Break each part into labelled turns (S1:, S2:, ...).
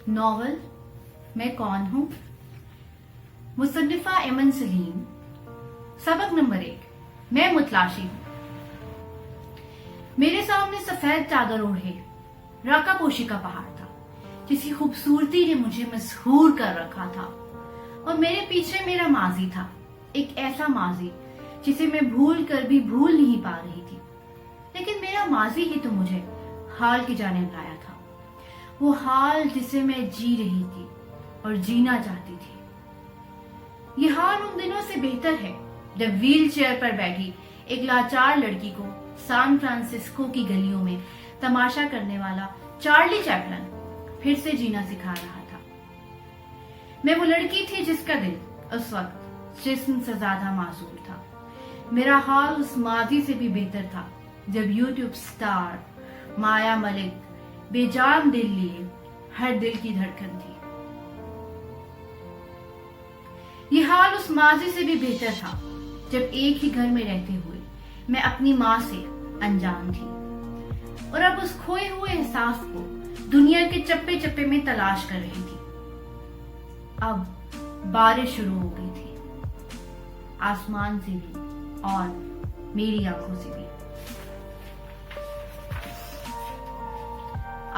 S1: Novel میں کون ہوں، مصنفہ ایمن سلیم۔ سبق نمبر 1، میں متلاشی ہوں۔ میرے سامنے سفید چادر اوڑھے راکا پوشی کا پہاڑ تھا جس کی خوبصورتی نے مجھے مسحور کر رکھا تھا، اور میرے پیچھے میرا ماضی تھا، ایک ایسا ماضی جسے میں بھول کر بھی بھول نہیں پا رہی تھی۔ لیکن میرا ماضی ہی تو مجھے حال کی جانب لایا تھا، وہ حال جسے میں جی رہی تھی اور جینا چاہتی تھی۔ یہ حال ان دنوں سے بہتر ہے جب ویل چیئر پر بیٹھی ایک لاچار لڑکی کو سان فرانسسکو کی گلیوں میں تماشا کرنے والا چارلی چیپلن پھر سے جینا سکھا رہا تھا۔ میں وہ لڑکی تھی جس کا دل اس وقت جسم سے زیادہ معذور تھا۔ میرا حال اس ماضی سے بھی بہتر تھا جب یوٹیوب سٹار مایا ملک بے جان دل لیے ہر دل کی دھڑکن تھی۔ یہ حال اس ماضی سے بھی بہتر تھا جب ایک ہی گھر میں رہتے ہوئے میں اپنی ماں سے انجان تھی، اور اب اس کھوئے ہوئے احساس کو دنیا کے چپے چپے میں تلاش کر رہی تھی۔ اب بارش شروع ہو گئی تھی، آسمان سے بھی اور میری آنکھوں سے بھی۔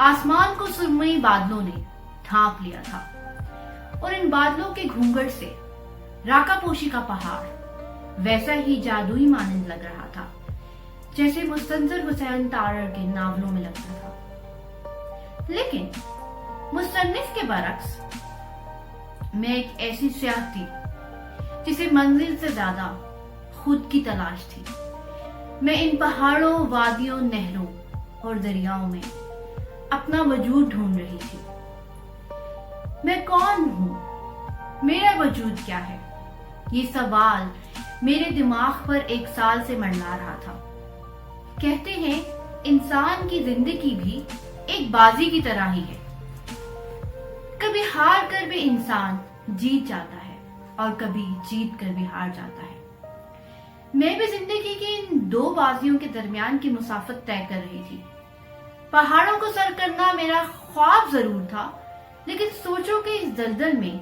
S1: آسمان کو سرمئی بادلوں نے ڈھانپ لیا تھا، اور ان بادلوں کے گھونگھٹ سے راکا پوشی کا پہاڑ ویسا ہی جادوئی مانند لگ رہا تھا جیسے مستنصر حسین تارڑ کے ناولوں میں لگتا تھا۔ لیکن مصنف کے برعکس میں ایک ایسی سیاح تھی جسے منزل سے زیادہ خود کی تلاش تھی۔ میں ان پہاڑوں، وادیوں، نہروں اور دریاؤں میں اپنا وجود ڈھونڈ رہی تھی۔ میں کون ہوں؟ میرا وجود کیا ہے؟ یہ سوال میرے دماغ پر 1 سال سے منڈلا رہا تھا۔ کہتے ہیں انسان کی زندگی بھی ایک بازی کی طرح ہی ہے، کبھی ہار کر بھی انسان جیت جاتا ہے اور کبھی جیت کر بھی ہار جاتا ہے۔ میں بھی زندگی کی ان 2 بازیوں کے درمیان کی مسافت طے کر رہی تھی۔ پہاڑوں کو سر کرنا میرا خواب ضرور تھا، لیکن سوچو کہ اس دلدل میں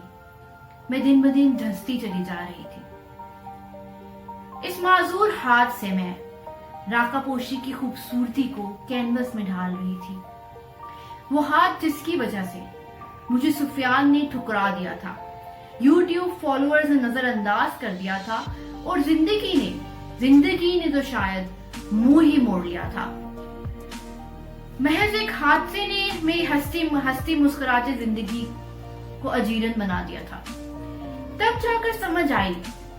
S1: دن بدن دھنستی چلی جا رہی تھی۔ اس معذور ہاتھ سے میں راکا پوشی کی خوبصورتی کو کینوس میں ڈھال رہی تھی، وہ ہاتھ جس کی وجہ سے مجھے سفیان نے ٹھکرا دیا تھا، یوٹیوب فالوورز نے نظر انداز کر دیا تھا، اور زندگی نے تو شاید منہ ہی موڑ لیا تھا۔ محض ایک حادثے نے میری ہستی مسکراتی زندگی کو اجیرن بنا دیا تھا۔ تب جا کر سمجھ آئی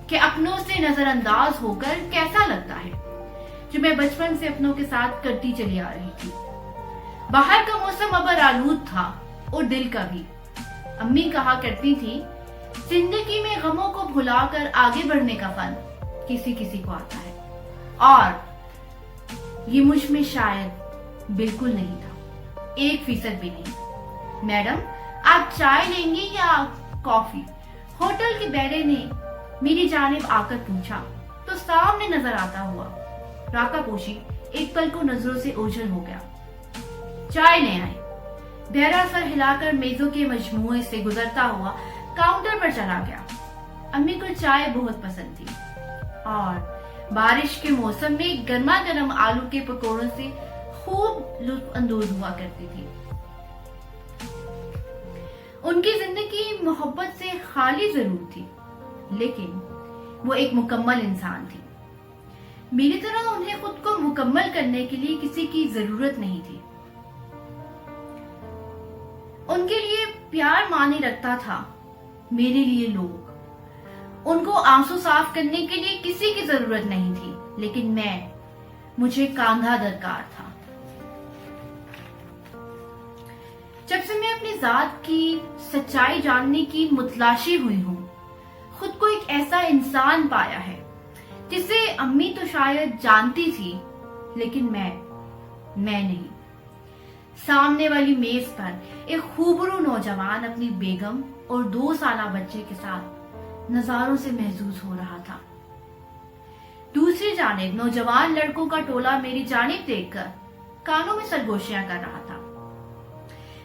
S1: کہ اپنوں سے نظر انداز ہو کر کیسا لگتا ہے، جو میں بچپن سے اپنوں کے ساتھ کرتی چلی آ رہی تھی۔ باہر کا موسم ابر آلود تھا اور دل کا بھی۔ امی کہا کرتی تھی، زندگی میں غموں کو بھلا کر آگے بڑھنے کا فن کسی کسی کو آتا ہے، اور یہ مجھ میں شاید بالکل نہیں تھا، 1% بھی نہیں۔ میڈم، آپ چائے لیں گی یا کافی؟ ہوٹل کے بیرے نے میری جانب آ کر پوچھا تو سامنے نظر آتا ہوا راکا پوشی ایک پل کو نظروں سے اوجھل ہو گیا۔ چائے لے آئے۔ بیرا سر ہلا کر میزوں کے مجموعے سے گزرتا ہوا کاؤنٹر پر چلا گیا۔ امی کو چائے بہت پسند تھی، اور بارش کے موسم میں گرما گرم آلو کے پکوڑوں سے خوب لطف اندوز ہوا کرتی تھی۔ ان کی زندگی محبت سے خالی ضرور تھی، لیکن وہ ایک مکمل انسان تھی۔ میری طرح انہیں خود کو مکمل کرنے کے لیے کسی کی ضرورت نہیں تھی۔ ان کے لیے پیار معنی رکھتا تھا، میرے لیے لوگ۔ ان کو آنسو صاف کرنے کے لیے کسی کی ضرورت نہیں تھی، لیکن مجھے کاندھا درکار تھا۔ جب سے میں اپنی ذات کی سچائی جاننے کی متلاشی ہوئی ہوں، خود کو ایک ایسا انسان پایا ہے جسے امی تو شاید جانتی تھی، لیکن میں نہیں۔ سامنے والی میز پر ایک خوبرو نوجوان اپنی بیگم اور 2 سالہ بچے کے ساتھ نظاروں سے محظوظ ہو رہا تھا۔ دوسری جانب نوجوان لڑکوں کا ٹولہ میری جانب دیکھ کر کانوں میں سرگوشیاں کر رہا تھا۔